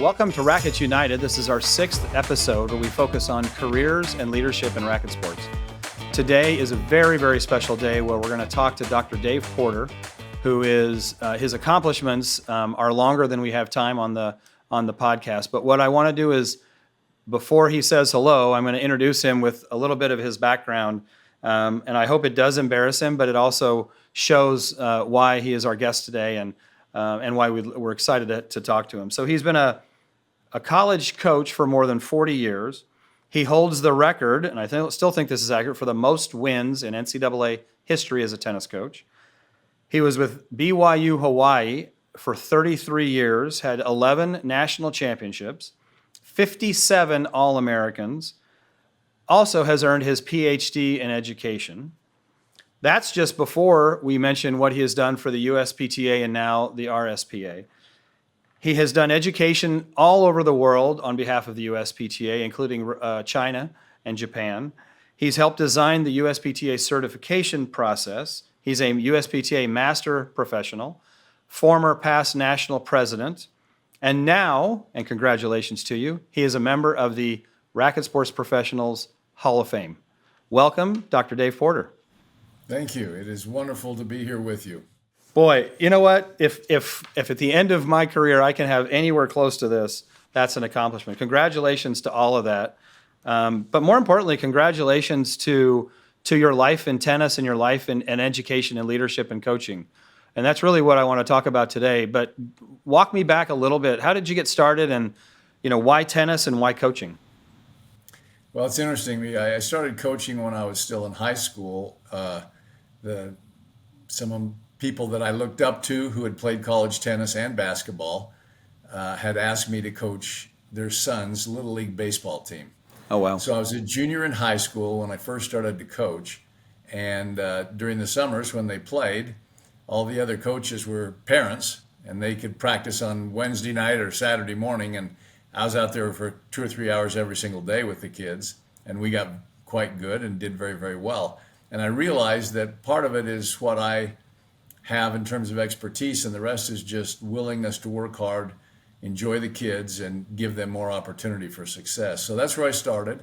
Welcome to Racquets United. This is our 6th episode where we focus on careers and leadership in racket sports. Today is a very, very special day where we're going to talk to Dr. Dave Porter, who is, his accomplishments are longer than we have time on the podcast. But what I want to do is, before he says hello, I'm going to introduce him with a little bit of his background. And I hope it does embarrass him, but it also shows why he is our guest today and why we're excited to talk to him. So he's been a college coach for more than 40 years. He holds the record, and I still think this is accurate, for the most wins in NCAA history as a tennis coach. He was with BYU Hawaii for 33 years, had 11 national championships, 57 All-Americans, also has earned his PhD in education. That's just before we mention what he has done for the USPTA and now the RSPA. He has done education all over the world on behalf of the USPTA, including China and Japan. He's helped design the USPTA certification process. He's a USPTA master professional, former past national president, and now, and congratulations to you, he is a member of the Racket Sports Professionals Hall of Fame. Welcome, Dr. Dave Porter. Thank you. It is wonderful to be here with you. Boy, you know what? If at the end of my career I can have anywhere close to this, that's an accomplishment. Congratulations to all of that. But more importantly, congratulations to your life in tennis and your life in education and leadership and coaching. And that's really what I want to talk about today. But walk me back a little bit. How did you get started, and why tennis and why coaching? Well, it's interesting. I started coaching when I was still in high school. Some people that I looked up to who had played college tennis and basketball had asked me to coach their son's Little League baseball team. Oh, wow. So I was a junior in high school when I first started to coach. And during the summers when they played, all the other coaches were parents, and they could practice on Wednesday night or Saturday morning. And I was out there for 2 or 3 hours every single day with the kids. And we got quite good and did very, very well. And I realized that part of it is what I have in terms of expertise, and the rest is just willingness to work hard, enjoy the kids, and give them more opportunity for success. So that's where I started.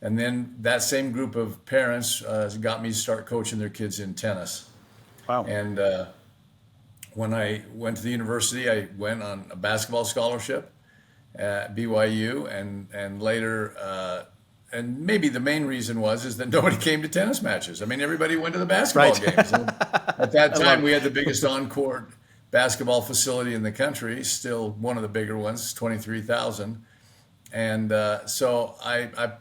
And then that same group of parents got me to start coaching their kids in tennis. Wow. And when I went to the university, I went on a basketball scholarship at BYU, and later, and maybe the main reason is that nobody came to tennis matches. I mean, everybody went to the basketball games. And at that time, we had the biggest on-court basketball facility in the country, still one of the bigger ones, 23,000. And so I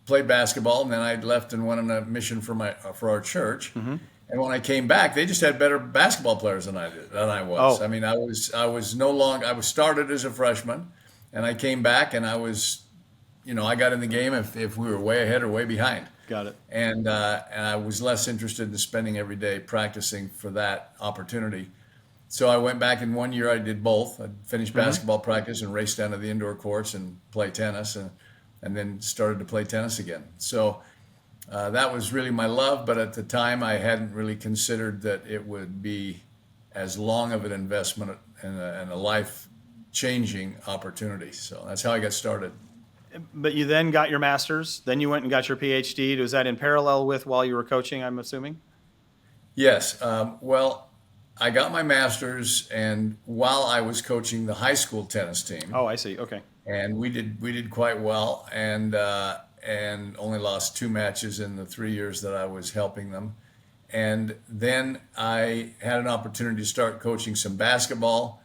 played basketball, and then I left and went on a mission for our church. Mm-hmm. And when I came back, they just had better basketball players than I was. Oh. I mean, I was started as a freshman, and I came back, and I was, I got in the game if we were way ahead or way behind. Got it. And I was less interested in spending every day practicing for that opportunity. So I went back, and 1 year I did both. I finished basketball practice and raced down to the indoor courts and play tennis, and then started to play tennis again. So that was really my love, but at the time I hadn't really considered that it would be as long of an investment and a life-changing opportunity. So that's how I got started. But you then got your master's, then you went and got your PhD. Was that in parallel with while you were coaching, I'm assuming? Yes. Well, I got my master's, and while I was coaching the high school tennis team. Oh, I see. Okay. And we did quite well, and only lost 2 matches in the 3 years that I was helping them. And then I had an opportunity to start coaching some basketball,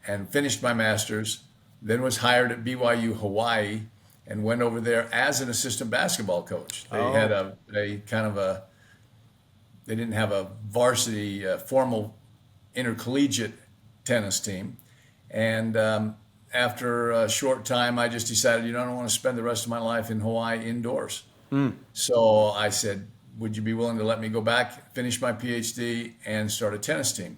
and finished my master's. Then was hired at BYU Hawaii, and went over there as an assistant basketball coach. They had they didn't have a varsity formal intercollegiate tennis team. And after a short time, I just decided, I don't want to spend the rest of my life in Hawaii indoors. So I said, would you be willing to let me go back, finish my PhD, and start a tennis team?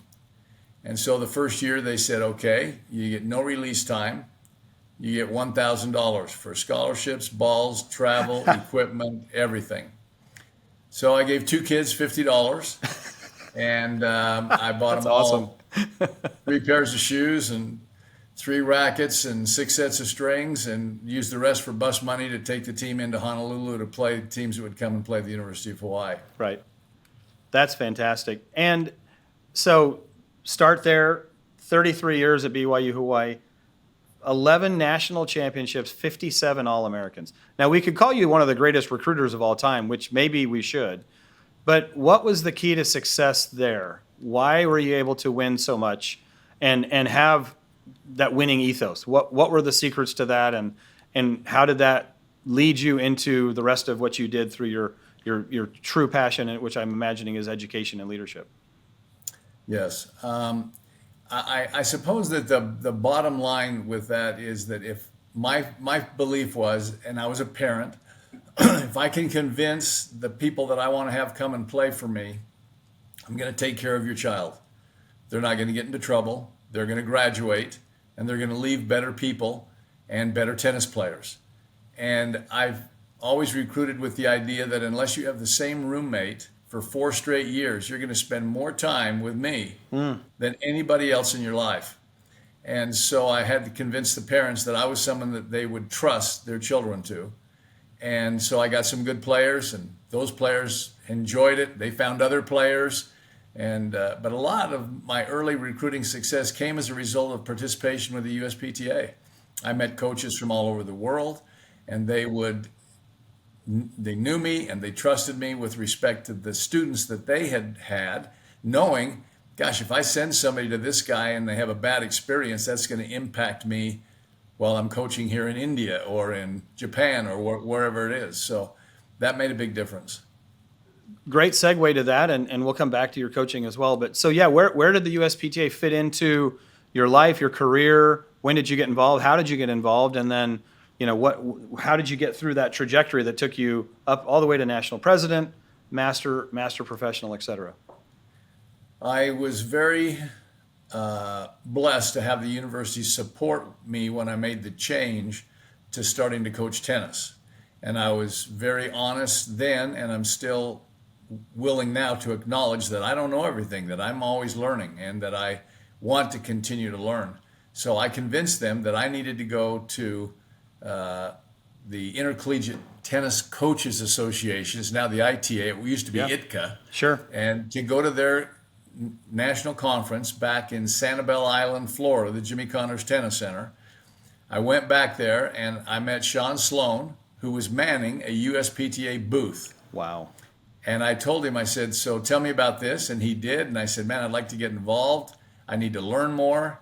And so the first year they said, okay, you get no release time. You get $1,000 for scholarships, balls, travel, equipment, everything. So I gave 2 kids $50, and I bought them all 3 pairs of shoes and 3 rackets and 6 sets of strings, and use the rest for bus money to take the team into Honolulu to play teams that would come and play at the University of Hawaii. Right. That's fantastic. And so start there, 33 years at BYU Hawaii, 11 national championships, 57 All-Americans. Now, we could call you one of the greatest recruiters of all time, which maybe we should. But what was the key to success there? Why were you able to win so much and have that winning ethos? What were the secrets to that, and how did that lead you into the rest of what you did through your true passion, which I'm imagining is education and leadership? Yes. I suppose that the bottom line with that is that if my belief was, and I was a parent, if I can convince the people that I want to have come and play for me, I'm going to take care of your child. They're not going to get into trouble. They're going to graduate, and they're going to leave better people and better tennis players. And I've always recruited with the idea that unless you have the same roommate for 4 straight years, you're going to spend more time with me than anybody else in your life. And so I had to convince the parents that I was someone that they would trust their children to. And so I got some good players, and those players enjoyed it. They found other players. But a lot of my early recruiting success came as a result of participation with the USPTA. I met coaches from all over the world, and they knew me and they trusted me with respect to the students that they had, knowing, gosh, if I send somebody to this guy and they have a bad experience, that's going to impact me while I'm coaching here in India or in Japan or wherever it is. So that made a big difference. Great segue to that, and we'll come back to your coaching as well. But so, yeah, where did the USPTA fit into your life, your career? When did you get involved? How did you get involved? And then, how did you get through that trajectory that took you up all the way to national president, master professional, et cetera? I was very blessed to have the university support me when I made the change to starting to coach tennis. And I was very honest then, and I'm still willing now to acknowledge that I don't know everything, that I'm always learning, and that I want to continue to learn. So I convinced them that I needed to go to the Intercollegiate Tennis Coaches Association, it's now the ITA, it used to be ITCA. Sure. And to go to their national conference back in Sanibel Island, Florida, the Jimmy Connors Tennis Center. I went back there and I met Sean Sloan, who was manning a USPTA booth. Wow. And I told him, I said, so tell me about this. And he did. And I said, man, I'd like to get involved. I need to learn more.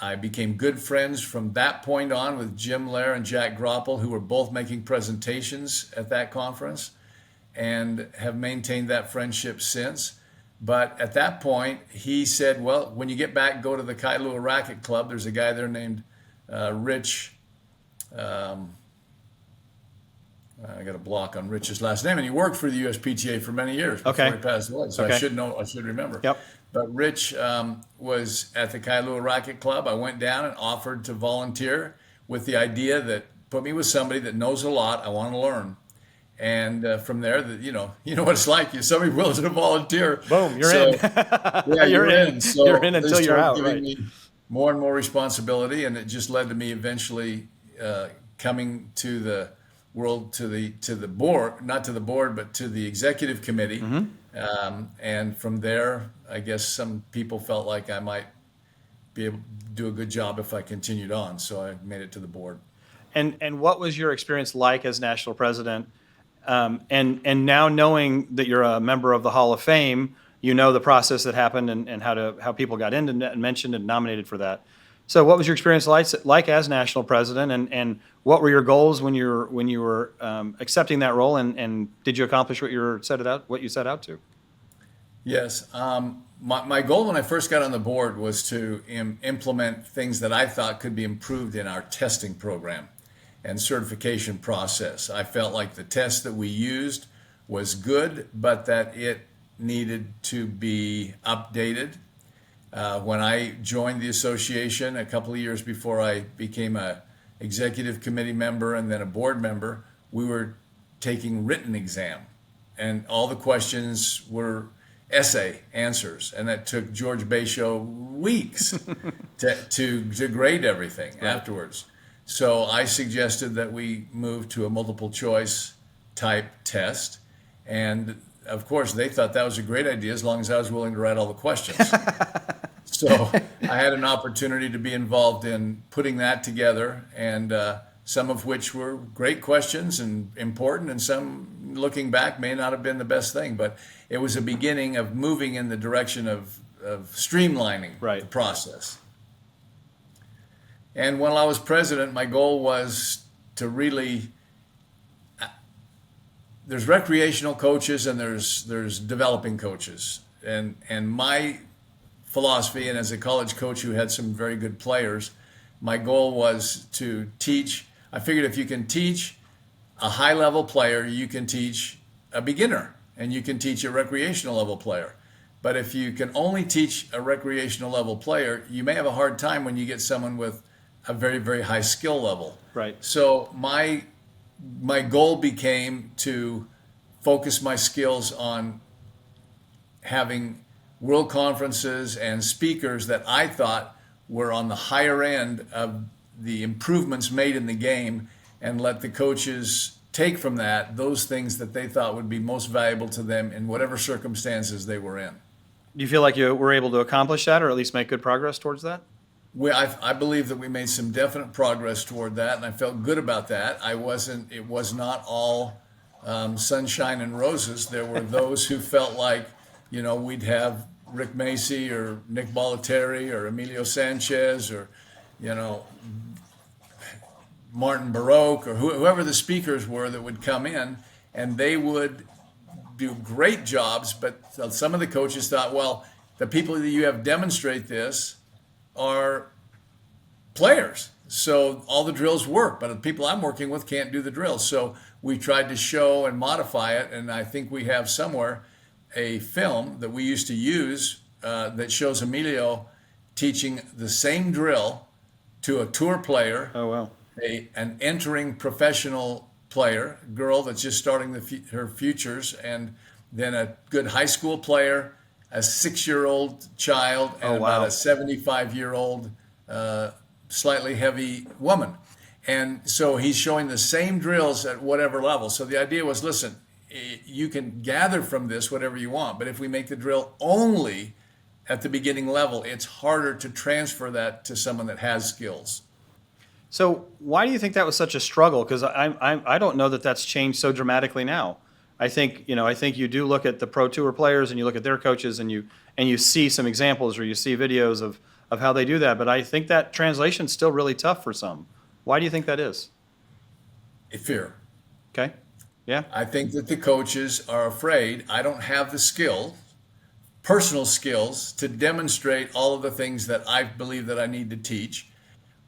I became good friends from that point on with Jim Lair and Jack Groppel, who were both making presentations at that conference, and have maintained that friendship since. But at that point, he said, well, when you get back, go to the Kailua Racquet Club. There's a guy there named Rich. I got a block on Rich's last name, and he worked for the USPTA for many years before he passed away. So I should remember. Yep. But Rich was at the Kailua Racquet Club. I went down and offered to volunteer with the idea that put me with somebody that knows a lot. I want to learn. And from there, you know what it's like. If somebody willing to volunteer, boom, you're in. Yeah, you're in. So you're in until you're out. Giving right. me more and more responsibility, and it just led to me eventually coming to the board, not to the board, but to the executive committee. Mm-hmm. And from there, I guess some people felt like I might be able to do a good job if I continued on. So I made it to the board. And what was your experience like as national president? And now knowing that you're a member of the Hall of Fame, you know the process that happened and how people got in and mentioned and nominated for that. So what was your experience like as national president, and what were your goals when you were accepting that role, and did you accomplish what you set out to? Yes. My goal when I first got on the board was to implement things that I thought could be improved in our testing program and certification process. I felt like the test that we used was good, but that it needed to be updated. When I joined the association a couple of years before I became a executive committee member and then a board member, we were taking written exam, and all the questions were essay answers, and that took George Basho weeks to grade everything afterwards. So I suggested that we move to a multiple choice type test, and of course they thought that was a great idea as long as I was willing to write all the questions. So I had an opportunity to be involved in putting that together, and some of which were great questions and important, and some, looking back, may not have been the best thing. But it was a beginning of moving in the direction of streamlining the process. And when I was president, my goal was to really, there's recreational coaches and there's developing coaches. And my philosophy, and as a college coach who had some very good players, my goal was to teach. I figured if you can teach a high-level player, you can teach a beginner, and you can teach a recreational level player. But if you can only teach a recreational level player, you may have a hard time when you get someone with a very, very high skill level. Right. So my goal became to focus my skills on having world conferences and speakers that I thought were on the higher end of the improvements made in the game, and let the coaches take from that those things that they thought would be most valuable to them in whatever circumstances they were in. Do you feel like you were able to accomplish that, or at least make good progress towards that? I believe that we made some definite progress toward that, and I felt good about that. It was not all sunshine and roses. There were those who felt like, we'd have Rick Macy or Nick Bollettieri or Emilio Sanchez or, Martin Baroque or whoever the speakers were that would come in, and they would do great jobs. But some of the coaches thought, well, the people that you have demonstrate this are players, so all the drills work, but the people I'm working with can't do the drills. So we tried to show and modify it, and I think we have somewhere a film that we used to use that shows Emilio teaching the same drill to a tour player. Oh, wow. An entering professional player, girl that's just starting her futures, and then a good high school player, a 6-year-old child, and about a 75-year-old slightly heavy woman. And so he's showing the same drills at whatever level. So the idea was, listen, you can gather from this whatever you want, but if we make the drill only at the beginning level, it's harder to transfer that to someone that has skills. So why do you think that was such a struggle? Because I don't know that that's changed so dramatically now. I think you do look at the pro tour players and you look at their coaches and you see some examples or you see videos of how they do that. But I think that translation's still really tough for some. Why do you think that is? Fear. Okay. Yeah. I think that the coaches are afraid. I don't have the skill, personal skills, to demonstrate all of the things that I believe that I need to teach.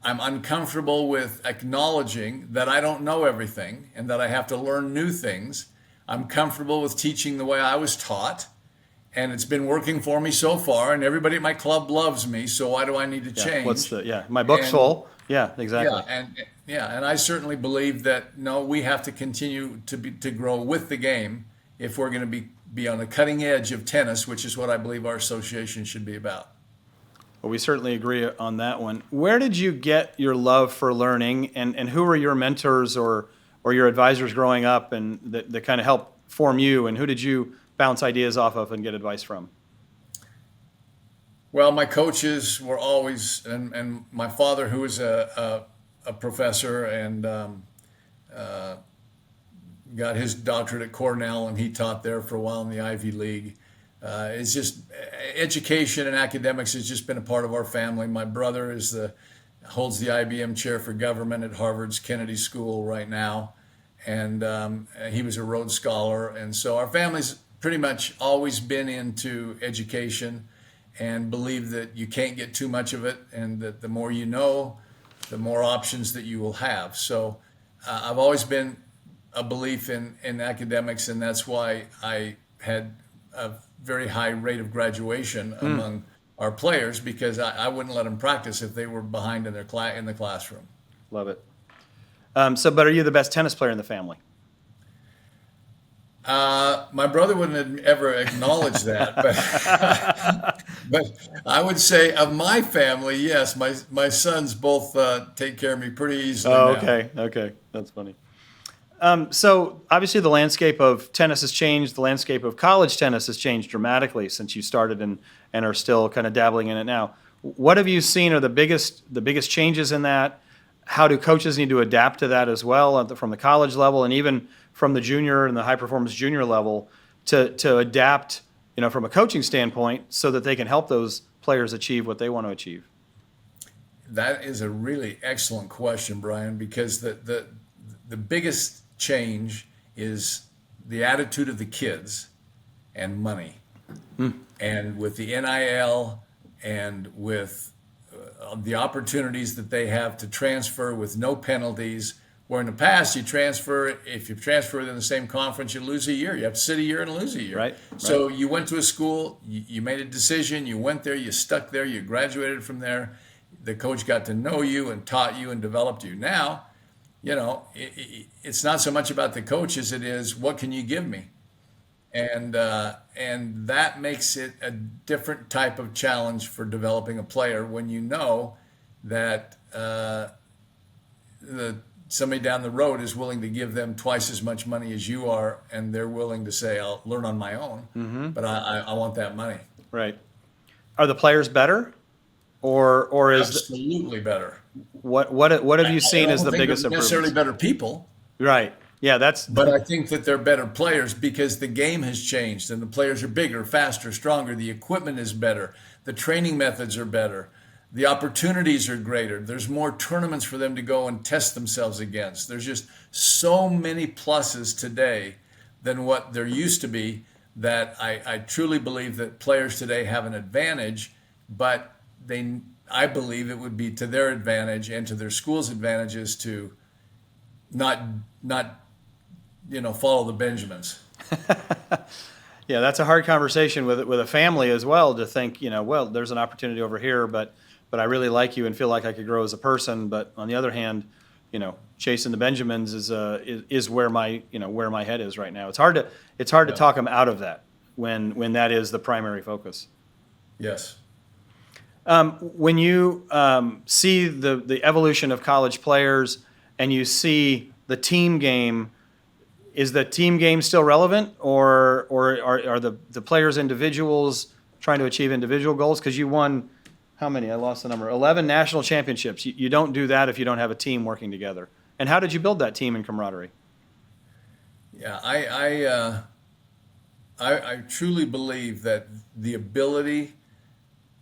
I'm uncomfortable with acknowledging that I don't know everything and that I have to learn new things. I'm comfortable with teaching the way I was taught, and it's been working for me so far, and everybody at my club loves me, so why do I need to change? My book's full. Yeah, exactly. And I certainly believe that, no, we have to continue to grow with the game if we're going to be on the cutting edge of tennis, which is what I believe our association should be about. Well, we certainly agree on that one. Where did you get your love for learning, and who were your mentors or your advisors growing up and that kind of helped form you, and who did you bounce ideas off of and get advice from? Well, my coaches were always, and my father, who was a professor and got his doctorate at Cornell, and he taught there for a while in the Ivy League. It's just education and academics has just been a part of our family. My brother holds the IBM chair for government at Harvard's Kennedy School right now, and he was a Rhodes Scholar. And so our family's pretty much always been into education and believe that you can't get too much of it, and that the more you know, the more options that you will have. So I've always been a belief in academics, and that's why I had a very high rate of graduation among our players, because I wouldn't let them practice if they were behind in the classroom. Love it. But are you the best tennis player in the family? My brother wouldn't ever acknowledge that, but I would say of my family, yes, my sons both take care of me pretty easily Oh, now. okay, okay, that's funny. So obviously the landscape of tennis has changed. The landscape of college tennis has changed dramatically since you started and are still kind of dabbling in it now. What have you seen are the biggest changes in that? How do coaches need to adapt to that as well from the college level and even from the junior and the high performance junior level to adapt, from a coaching standpoint so that they can help those players achieve what they want to achieve? That is a really excellent question, Brian, because the biggest change is the attitude of the kids and money. And with the NIL and with the opportunities that they have to transfer with no penalties, where in the past if you transfer within the same conference, you lose a year. You have to sit a year and lose a year. Right. So you went to a school, you made a decision, you went there, you stuck there, you graduated from there. The coach got to know you and taught you and developed you. Now, it's not so much about the coach as it is what can you give me, and that makes it a different type of challenge for developing a player when you know that somebody down the road is willing to give them twice as much money as you are, and they're willing to say, "I'll learn on my own, but I want that money." Right. Are the players better, or is Absolutely better. what have you I seen don't as the think biggest they're necessarily improvements? better people. Right. Yeah, But I think that they're better players because the game has changed and the players are bigger, faster, stronger. The equipment is better. The training methods are better. The opportunities are greater. There's more tournaments for them to go and test themselves against. There's just so many pluses today than what there used to be that I truly believe that players today have an advantage, but I believe it would be to their advantage and to their school's advantages to not follow the Benjamins. Yeah, that's a hard conversation with a family as well to think, well, there's an opportunity over here, but I really like you and feel like I could grow as a person. But on the other hand, chasing the Benjamins is where my head is right now. It's hard to talk them out of that when that is the primary focus. Yes. When you see the evolution of college players and you see the team game, is the team game still relevant, or are the players individuals trying to achieve individual goals? Because you won, how many? I lost the number. 11 national championships. You don't do that if you don't have a team working together. And how did you build that team and camaraderie? Yeah, I truly believe that the ability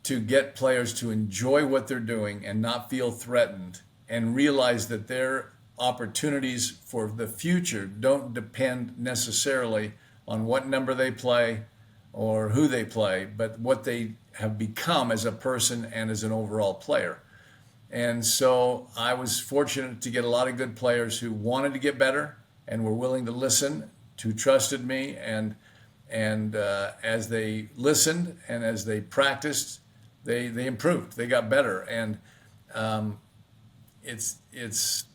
to get players to enjoy what they're doing and not feel threatened and realize that their opportunities for the future don't depend necessarily on what number they play or who they play, but what they have become as a person and as an overall player. And so I was fortunate to get a lot of good players who wanted to get better and were willing to listen, who trusted me, and as they listened and as they practiced, they improved, they got better. And it's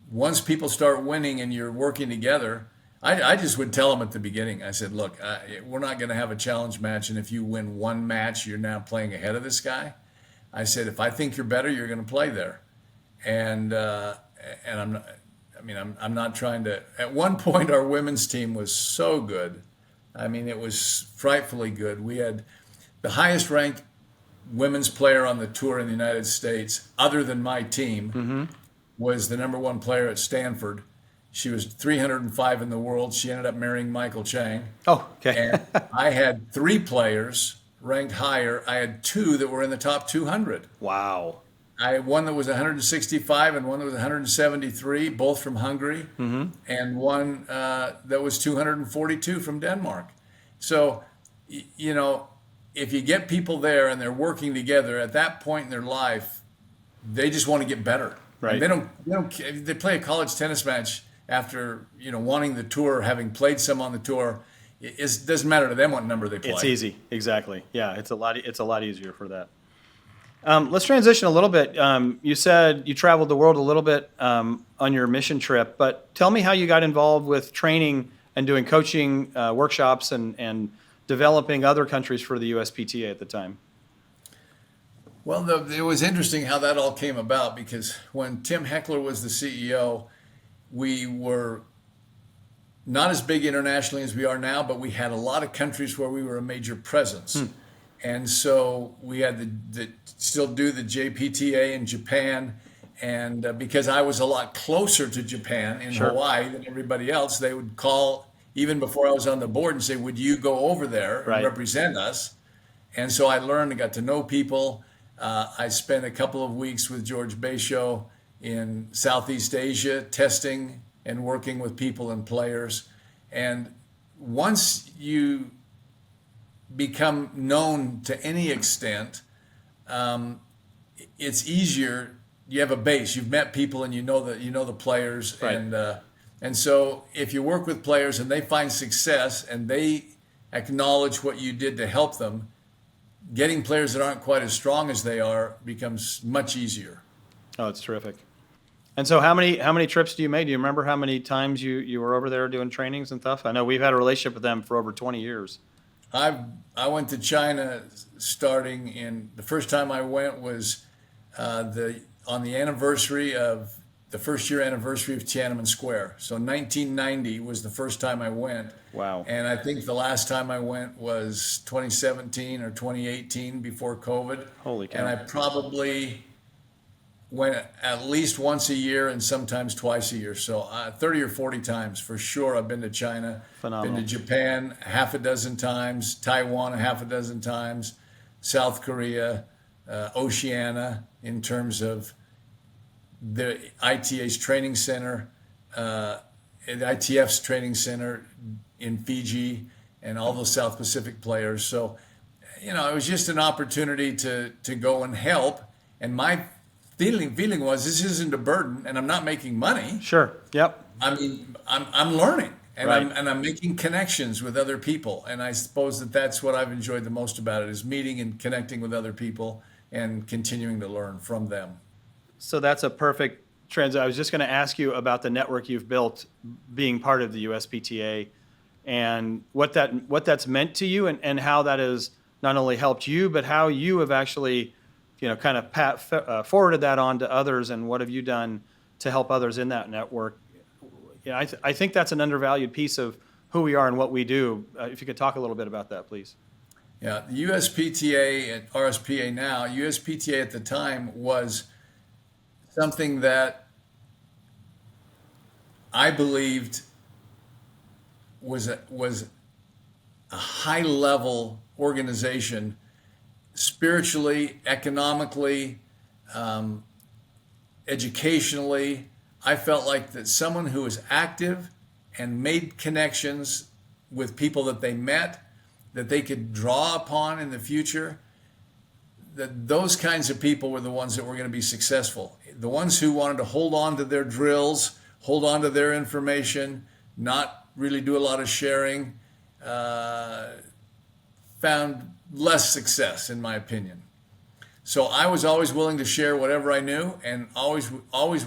once people start winning and you're working together, I just would tell them at the beginning, I said, look, we're not going to have a challenge match, and if you win one match, you're now playing ahead of this guy. I said, if I think you're better, you're going to play there. And I'm not trying to. At one point, our women's team was so good. I mean, it was frightfully good. We had the highest ranked women's player on the tour in the United States, other than my team, was the number one player at Stanford. She was 305 in the world. She ended up marrying Michael Chang. Oh, okay. And I had 3 players ranked higher. I had 2 that were in the top 200. Wow. I had one that was 165 and one that was 173, both from Hungary, and one that was 242 from Denmark. So, if you get people there and they're working together at that point in their life, they just want to get better. Right. And they play a college tennis match after, wanting the tour, having played some on the tour. It doesn't matter to them what number they play. It's easy. Exactly. Yeah, it's a lot easier for that. Let's transition a little bit. You said you traveled the world a little bit on your mission trip, but tell me how you got involved with training and doing coaching workshops and developing other countries for the USPTA at the time. Well, it was interesting how that all came about, because when Tim Heckler was the CEO, we were not as big internationally as we are now, but we had a lot of countries where we were a major presence. And so we had still do the JPTA in Japan. And because I was a lot closer to Japan in Hawaii than everybody else, they would call even before I was on the board and say, would you go over there and represent us? And so I learned and got to know people. I spent a couple of weeks with George Basho in Southeast Asia, testing and working with people and players. And once you become known to any extent, it's easier. You have a base. You've met people, and you know the players, and so if you work with players and they find success and they acknowledge what you did to help them, getting players that aren't quite as strong as they are becomes much easier. Oh, it's terrific. And so how many trips do you make? Do you remember how many times you were over there doing trainings and stuff? I know we've had a relationship with them for over 20 years. I went to China starting in, the first time I went was on the anniversary of the first year anniversary of Tiananmen Square. So 1990 was the first time I went. Wow. And I think the last time I went was 2017 or 2018 before COVID. Holy cow. And I probably went at least once a year and sometimes twice a year. So 30 or 40 times for sure I've been to China. Phenomenal. Been to Japan half a dozen times, Taiwan a half a dozen times, South Korea, Oceania in terms of the ITA's training center, the ITF's training center in Fiji, and all those South Pacific players. So, it was just an opportunity to go and help. And my feeling was, this isn't a burden, and I'm not making money. Sure. Yep. I mean, I'm learning, and Right. I'm making connections with other people. And I suppose that's what I've enjoyed the most about it, is meeting and connecting with other people and continuing to learn from them. So that's a perfect transition. I was just going to ask you about the network you've built being part of the USPTA and what that's meant to you, and how that has not only helped you, but how you have actually, kind of forwarded that on to others, and what have you done to help others in that network. I think that's an undervalued piece of who we are and what we do. If you could talk a little bit about that, please. Yeah, the USPTA and RSPA now, USPTA at the time was something that I believed was a high-level organization, spiritually, economically, educationally. I felt like that someone who was active and made connections with people that they met, that they could draw upon in the future, that those kinds of people were the ones that were going to be successful. The ones who wanted to hold on to their drills, hold on to their information, not really do a lot of sharing, found less success, in my opinion. So I was always willing to share whatever I knew, and always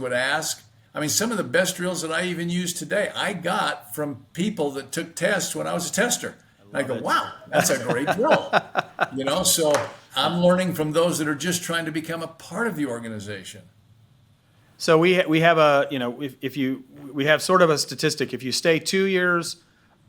would ask. I mean, some of the best drills that I even use today, I got from people that took tests when I was a tester. I go, wow, that's a great drill. So I'm learning from those that are just trying to become a part of the organization. So we have we have sort of a statistic. If you stay 2 years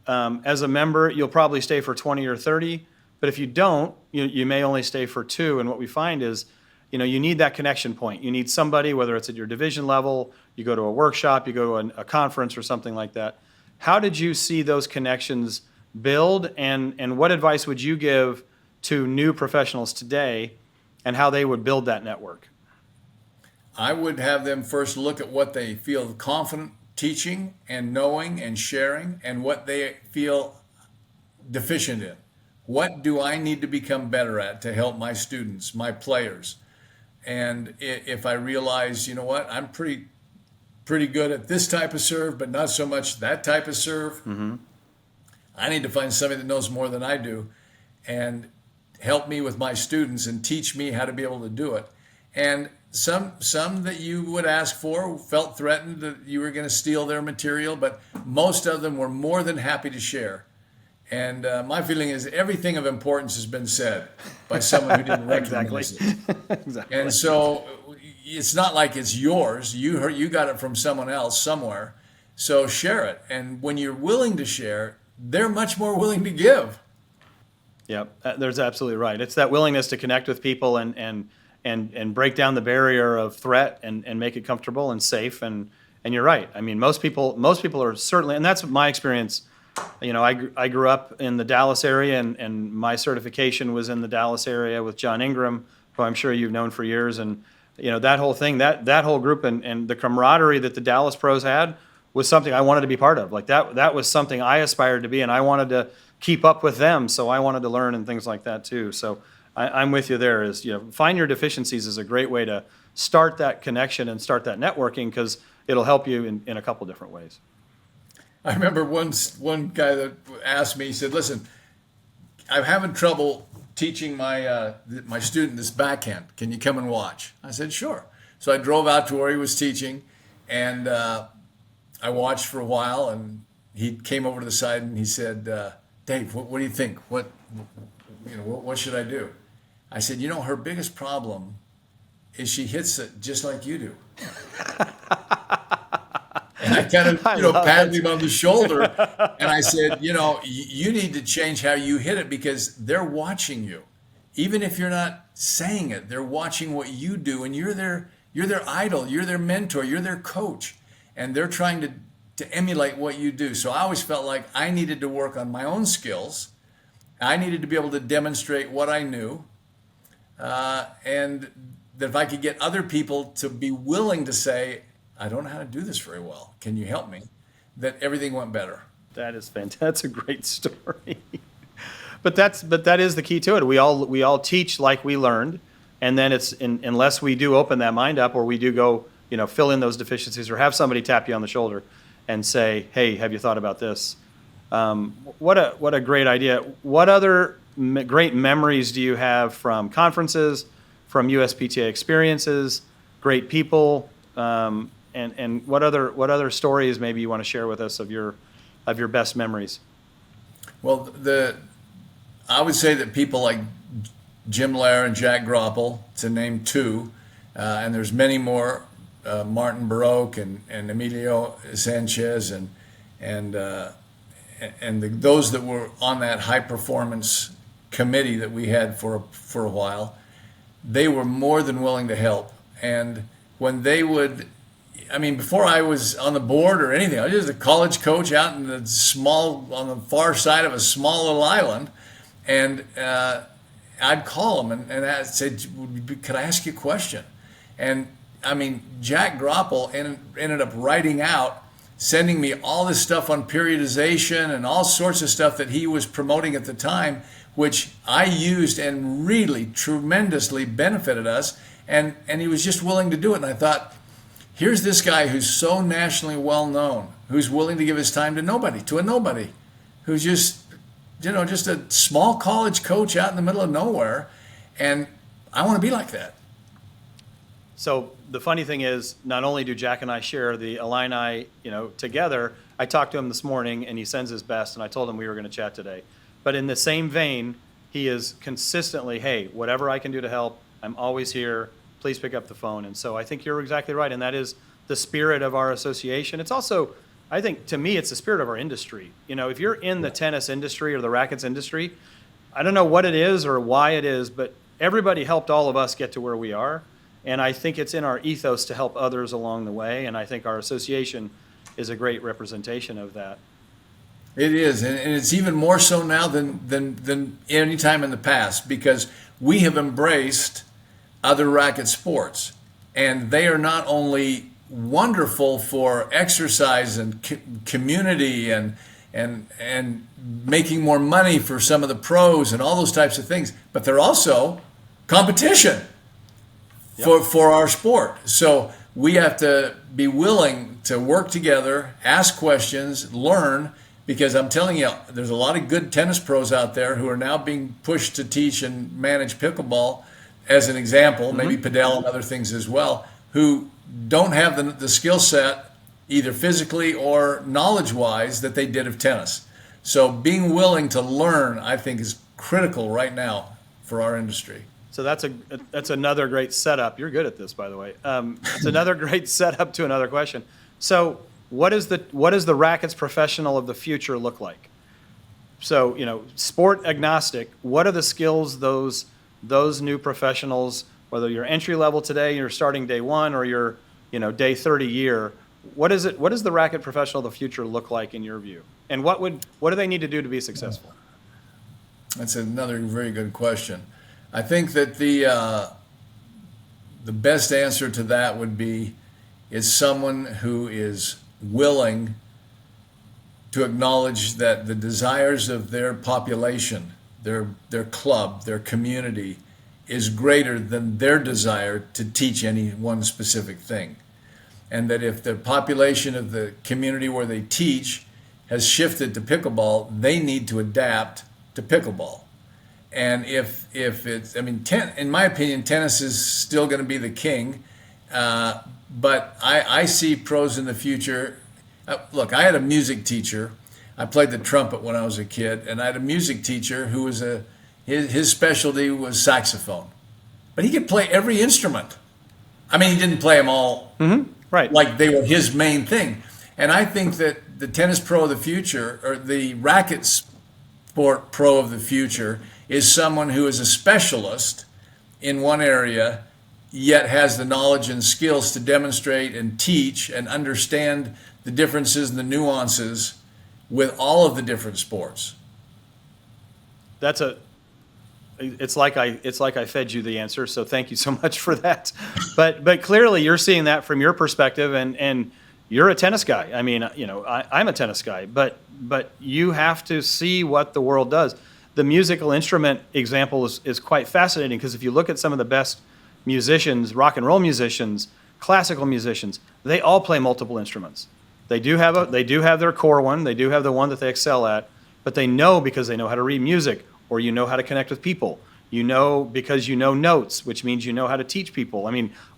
as a member, you'll probably stay for 20 or 30. But if you don't, you may only stay for 2. And what we find is, you need that connection point. You need somebody, whether it's at your division level, you go to a workshop, you go to a conference or something like that. How did you see those connections build, and what advice would you give to new professionals today and how they would build that network? I would have them first look at what they feel confident teaching and knowing and sharing, and what they feel deficient in. What do I need to become better at to help my students, my players? And if I realize, I'm pretty good at this type of serve, but not so much that type of serve, mm-hmm. I need to find somebody that knows more than I do and help me with my students and teach me how to be able to do it. And some that you would ask for felt threatened that you were going to steal their material, but most of them were more than happy to share. And my feeling is everything of importance has been said by someone who didn't recognize it. Exactly. And so it's not like it's yours. You got it from someone else somewhere. So share it. And when you're willing to share, they're much more willing to give. Yep, there's absolutely right. It's that willingness to connect with people and break down the barrier of threat and make it comfortable and safe. And you're right. I mean, most people are certainly, and that's my experience. You know, I grew up in the Dallas area, and my certification was in the Dallas area with John Ingram, who I'm sure you've known for years. And, you know, that whole thing, that whole group and the camaraderie that the Dallas pros had was something I wanted to be part of. Like that was something I aspired to be, and I wanted to keep up with them. So I wanted to learn and things like that too. So I'm with you there. Is, you know, find your deficiencies is a great way to start that connection and start that networking, because it'll help you in a couple different ways. I remember one guy that asked me, he said, listen, I'm having trouble teaching my student this backhand. Can you come and watch? I said, sure. So I drove out to where he was teaching, and I watched for a while, and he came over to the side and he said, Dave, what do you think? What should I do? I said, you know, her biggest problem is she hits it just like you do. And I kind of, patted him on the shoulder, and I said, you know, you need to change how you hit it, because they're watching you. Even if you're not saying it, they're watching what you do, and you're their idol, you're their mentor, you're their coach, and they're trying to emulate what you do. So I always felt like I needed to work on my own skills. I needed to be able to demonstrate what I knew, and that if I could get other people to be willing to say, I don't know how to do this very well, can you help me? That everything went better. That is fantastic. That's a great story. But that is the key to it. We all teach like we learned, and then unless we do open that mind up, or we do go, you know, fill in those deficiencies, or have somebody tap you on the shoulder and say, hey, have you thought about this? What a great idea. What other great memories do you have from conferences, from USPTA experiences, great people, and what other stories maybe you want to share with us of your best memories? Well, I would say that people like Jim Lair and Jack Groppel, to name two, and there's many more, Martin Baroque and Emilio Sanchez and those that were on that high performance committee that we had for a while, they were more than willing to help. And when they would, I mean, before I was on the board or anything, I was just a college coach out on the far side of a small little island, and I'd call them and I'd say, could I ask you a question? And I mean, Jack Groppel ended up writing out, sending me all this stuff on periodization and all sorts of stuff that he was promoting at the time, which I used and really tremendously benefited us. And he was just willing to do it. And I thought, here's this guy who's so nationally well known, who's willing to give his time to a nobody, who's just a small college coach out in the middle of nowhere. And I want to be like that. So the funny thing is, not only do Jack and I share the Illini, together, I talked to him this morning and he sends his best, and I told him we were going to chat today. But in the same vein, he is consistently, hey, whatever I can do to help, I'm always here. Please pick up the phone. And so I think you're exactly right. And that is the spirit of our association. It's also, I think, to me, it's the spirit of our industry. If you're in the tennis industry or the rackets industry, I don't know what it is or why it is, but everybody helped all of us get to where we are. And I think it's in our ethos to help others along the way. And I think our association is a great representation of that. It is. And it's even more so now than any time in the past, because we have embraced other racket sports. And they are not only wonderful for exercise and community and making more money for some of the pros and all those types of things, but they're also competition. Yep. For our sport. So we have to be willing to work together, ask questions, learn, because I'm telling you, there's a lot of good tennis pros out there who are now being pushed to teach and manage pickleball, as an example, maybe Padel and other things as well, who don't have the skill set, either physically or knowledge-wise, that they did of tennis. So being willing to learn, I think, is critical right now for our industry. So that's another great setup. You're good at this, by the way. It's another great setup to another question. So what does the rackets professional of the future look like? So, sport agnostic, what are the skills those new professionals, whether you're entry level today, you're starting day one, or you're, day 30 year, what does the racket professional of the future look like in your view? And what do they need to do to be successful? That's another very good question. I think that the best answer to that would be is someone who is willing to acknowledge that the desires of their population, their club, their community, is greater than their desire to teach any one specific thing. And that if the population of the community where they teach has shifted to pickleball, they need to adapt to pickleball. And if it's, in my opinion, tennis is still going to be the king. But I see pros in the future. Look, I had a music teacher. I played the trumpet when I was a kid, and I had a music teacher who was his specialty was saxophone. But he could play every instrument. He didn't play them all right, like they were his main thing. And I think that the tennis pro of the future, or the racket sport pro of the future, is someone who is a specialist in one area, yet has the knowledge and skills to demonstrate and teach and understand the differences and the nuances with all of the different sports. It's like I fed you the answer, so thank you so much for that. But clearly you're seeing that from your perspective, and you're a tennis guy. I'm a tennis guy, but you have to see what the world does. The musical instrument example is quite fascinating, because if you look at some of the best musicians, rock and roll musicians, classical musicians, they all play multiple instruments. They do have their core one, they do have the one that they excel at, but they know, because they know how to read music, or how to connect with people. Because you know notes, which means you know how to teach people.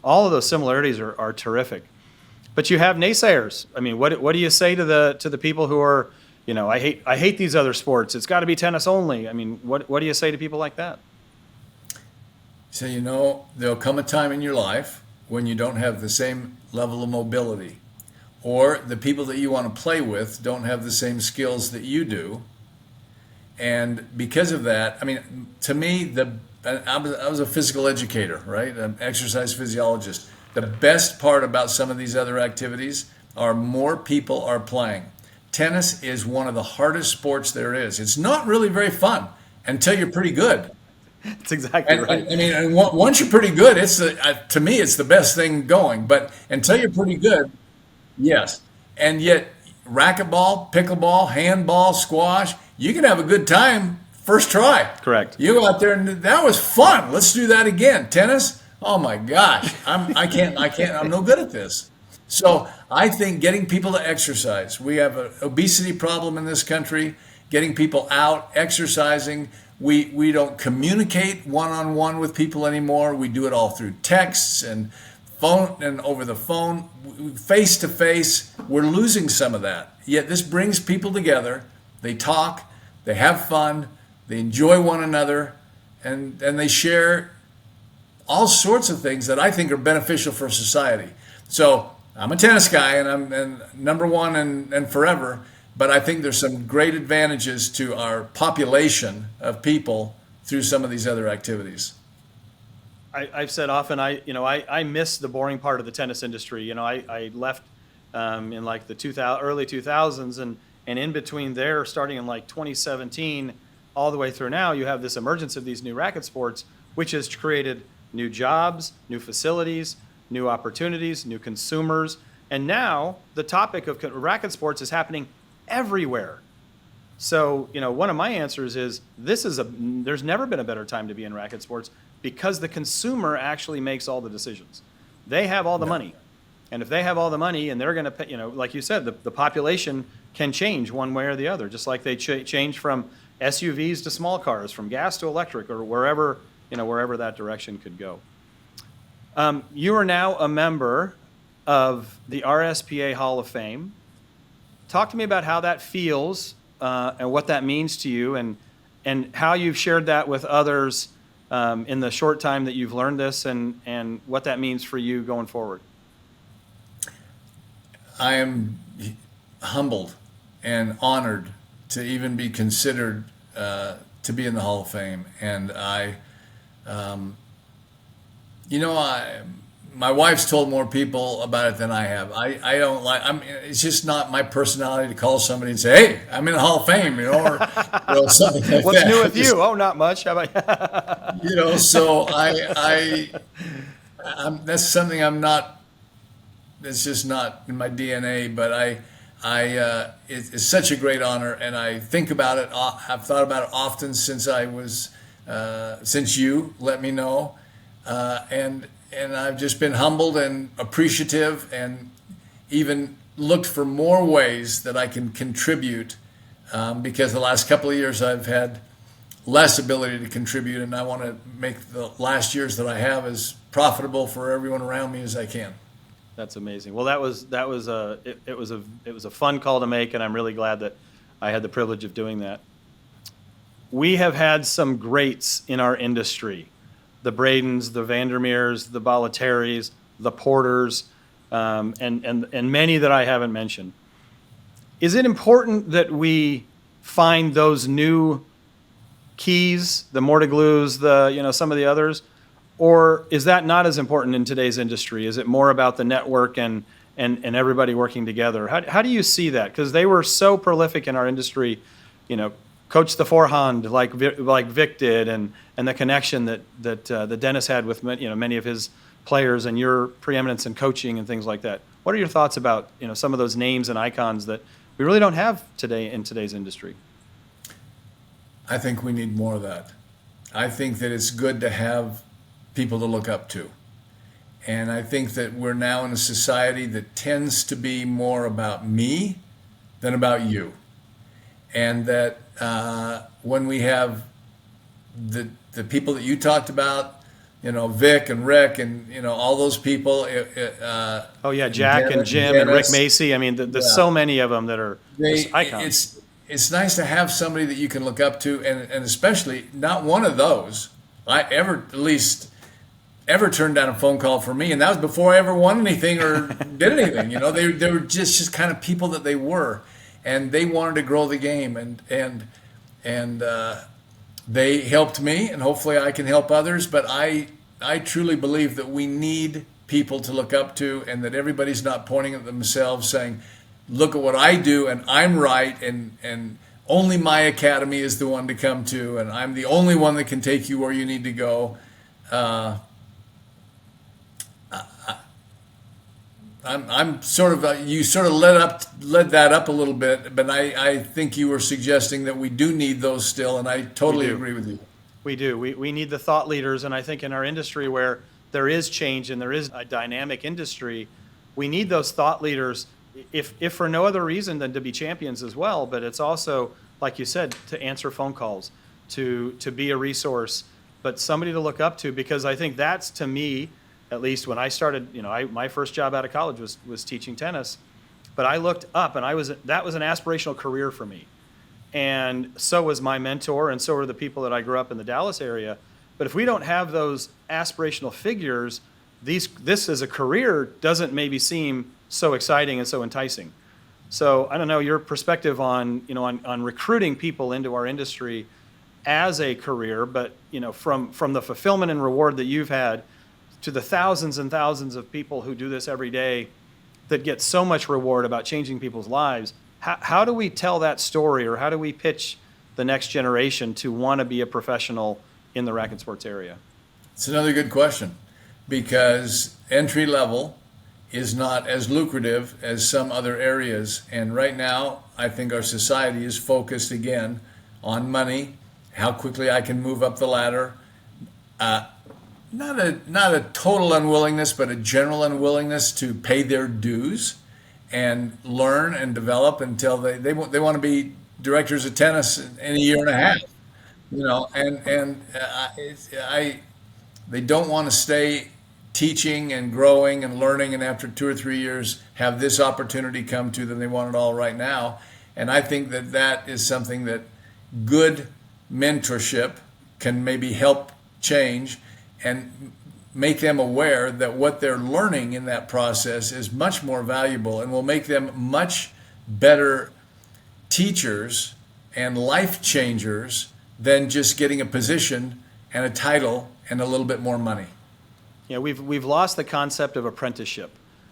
All of those similarities are terrific. But you have naysayers. What do you say to the people who are, I hate these other sports. It's got to be tennis only. What do you say to people like that? So, there'll come a time in your life when you don't have the same level of mobility, or the people that you want to play with don't have the same skills that you do. And because of that, to me, I was a physical educator, right? An exercise physiologist. The best part about some of these other activities are more people are playing. Tennis is one of the hardest sports there is. It's not really very fun until you're pretty good. That's exactly right. And once you're pretty good, to me, it's the best thing going. But until you're pretty good, yes. And yet, racquetball, pickleball, handball, squash, you can have a good time first try. Correct. You go out there and that was fun. Let's do that again. Tennis, oh my gosh, I'm no good at this. So I think getting people to exercise. We have an obesity problem in this country. Getting people out, exercising. We don't communicate one-on-one with people anymore. We do it all through texts and phone and over the phone. Face-to-face, we're losing some of that. Yet this brings people together. They talk, they have fun, they enjoy one another, and they share all sorts of things that I think are beneficial for society. So I'm a tennis guy, and I'm number one and forever. But I think there's some great advantages to our population of people through some of these other activities. I've said often, I miss the boring part of the tennis industry. I left in like the early 2000s, and in between there, starting in like 2017, all the way through now, you have this emergence of these new racket sports, which has created new jobs, new facilities, new opportunities, new consumers. And now the topic of racket sports is happening everywhere. So, one of my answers is there's never been a better time to be in racket sports, because the consumer actually makes all the decisions. They have all the money. And if they have all the money and they're going to pay, like you said, the population can change one way or the other, just like they change from SUVs to small cars, from gas to electric, or wherever, wherever that direction could go. You are now a member of the RSPA Hall of Fame. Talk to me about how that feels and what that means to you, and how you've shared that with others in the short time that you've learned this, and what that means for you going forward. I am humbled and honored to even be considered to be in the Hall of Fame. And my wife's told more people about it than I have. I don't like. It's just not my personality to call somebody and say, "Hey, I'm in the Hall of Fame," or something like that. What's new with you? Oh, not much. How about So that's something I'm not. It's just not in my DNA. But it's such a great honor, and I think about it. I've thought about it often since since you let me know, and I've just been humbled and appreciative, and even looked for more ways that I can contribute, because the last couple of years I've had less ability to contribute, and I want to make the last years that I have as profitable for everyone around me as I can. That's amazing. Well, it was a fun call to make, and I'm really glad that I had the privilege of doing that. We have had some greats in our industry: the Bradens, the Vandermeers, the Balateris, the Porters, and many that I haven't mentioned. Is it important that we find those new keys, the Morteglues, some of the others, or is that not as important in today's industry? Is it more about the network and everybody working together? How do you see that? Because they were so prolific in our industry, coach the forehand like Vic did, and the connection that Dennis had with many of his players, and your preeminence in coaching and things like that. What are your thoughts about some of those names and icons that we really don't have today in today's industry? I think we need more of that. I think that it's good to have people to look up to. And I think that we're now in a society that tends to be more about me than about you. And that when we have the people that you talked about, Vic and Rick and, all those people. Oh, yeah, Jack and Jim and Rick Macy. I mean, there's so many of them that are icons. It's nice to have somebody that you can look up to, and especially not one of those I ever turned down a phone call from me, and that was before I ever won anything or did anything. They were just kind of people that they were, and they wanted to grow the game, and they helped me, and hopefully I can help others. But I truly believe that we need people to look up to, and that everybody's not pointing at themselves saying, "Look at what I do, and I'm right, and only my academy is the one to come to, and I'm the only one that can take you where you need to go." I'm sort of you sort of led that up a little bit, but I think you were suggesting that we do need those still, and I totally agree with you. We do. We need the thought leaders, and I think in our industry where there is change and there is a dynamic industry, we need those thought leaders, if for no other reason than to be champions as well. But it's also, like you said, to answer phone calls, to be a resource, but somebody to look up to, because I think that's, to me, at least when I started, my first job out of college was teaching tennis, but I looked up, and that was an aspirational career for me. And so was my mentor, and so were the people that I grew up in the Dallas area. But if we don't have those aspirational figures, this as a career doesn't maybe seem so exciting and so enticing. So I don't know your perspective on recruiting people into our industry as a career, but from the fulfillment and reward that you've had, to the thousands and thousands of people who do this every day that get so much reward about changing people's lives. How do we tell that story, or how do we pitch the next generation to want to be a professional in the racket sports area? It's another good question, because entry level is not as lucrative as some other areas. And right now, I think our society is focused again on money, how quickly I can move up the ladder. Not a total unwillingness, but a general unwillingness to pay their dues and learn and develop until they want to be directors of tennis in a year and a half. they don't want to stay teaching and growing and learning, and after 2 or 3 years have this opportunity come to them. They want it all right now. And I think that is something that good mentorship can maybe help change and make them aware that what they're learning in that process is much more valuable and will make them much better teachers and life changers than just getting a position and a title and a little bit more money. Yeah, we've lost the concept of apprenticeship,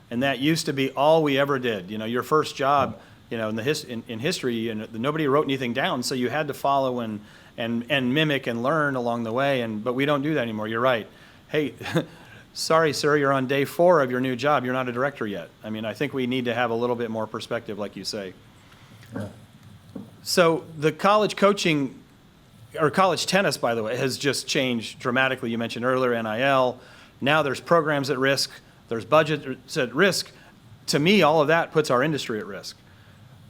and that used to be all we ever did. Your first job, in history, nobody wrote anything down, so you had to follow and mimic and learn along the way. But we don't do that anymore. You're right. Hey, sorry, sir, you're on day 4 of your new job. You're not a director yet. I think we need to have a little bit more perspective, like you say. Yeah. So the college coaching, or college tennis, by the way, has just changed dramatically. You mentioned earlier NIL. Now there's programs at risk. There's budgets at risk. To me, all of that puts our industry at risk.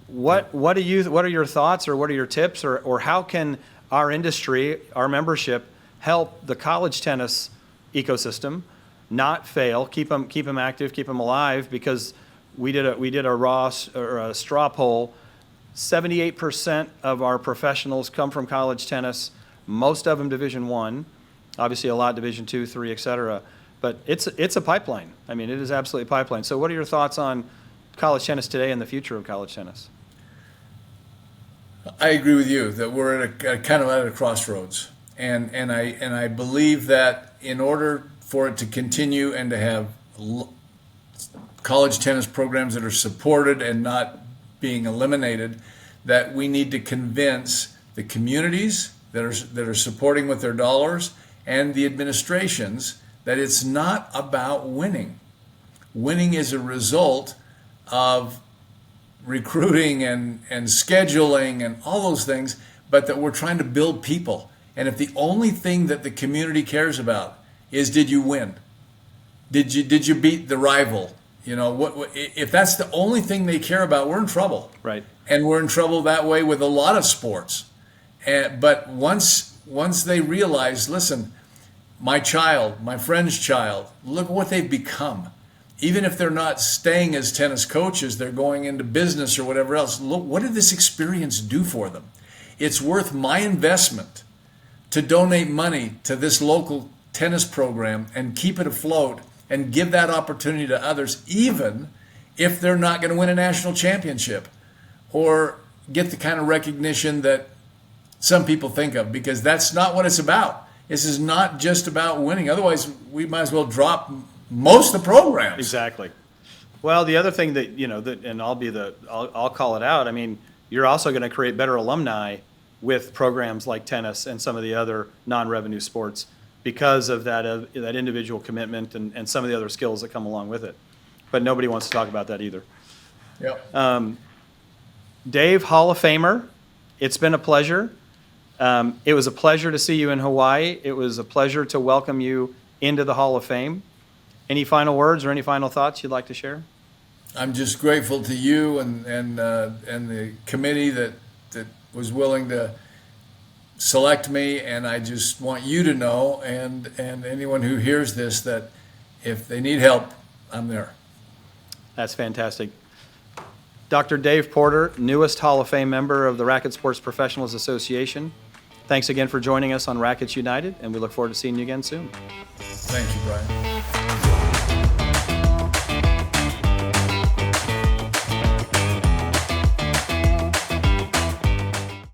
What are your thoughts, or what are your tips, or how can our industry, our membership, help the college tennis ecosystem not fail, keep them active, keep them alive? Because we did a straw poll. 78% of our professionals come from college tennis. Most of them Division I, obviously a lot Division II, III, et cetera. But it's a pipeline. It is absolutely a pipeline. So what are your thoughts on college tennis today and the future of college tennis? I agree with you that we're kind of at a crossroads, and I believe that in order for it to continue and to have college tennis programs that are supported and not being eliminated, that we need to convince the communities that are supporting with their dollars and the administrations that it's not about winning. Winning is a result of recruiting and scheduling and all those things, but that we're trying to build people. And if the only thing that the community cares about is, did you win? Did you beat the rival? If that's the only thing they care about, we're in trouble. Right. And we're in trouble that way with a lot of sports. But once they realize, listen, my child, my friend's child, look what they've become. Even if they're not staying as tennis coaches, they're going into business or whatever else. Look, what did this experience do for them? It's worth my investment to donate money to this local tennis program and keep it afloat and give that opportunity to others, even if they're not going to win a national championship or get the kind of recognition that some people think of, because that's not what it's about. This is not just about winning. Otherwise, we might as well drop most of the programs. Exactly. Well, the other thing that, and I'll call it out. You're also going to create better alumni with programs like tennis and some of the other non-revenue sports because of that individual commitment and some of the other skills that come along with it. But nobody wants to talk about that either. Yep. Dave, Hall of Famer, it's been a pleasure. It was a pleasure to see you in Hawaii. It was a pleasure to welcome you into the Hall of Fame. Any final words or any final thoughts you'd like to share? I'm just grateful to you and the committee that was willing to select me, and I just want you to know, and anyone who hears this, that if they need help, I'm there. That's fantastic. Dr. Dave Porter, newest Hall of Fame member of the Racquet Sports Professionals Association. Thanks again for joining us on Racquets United, and we look forward to seeing you again soon. Thank you, Brian.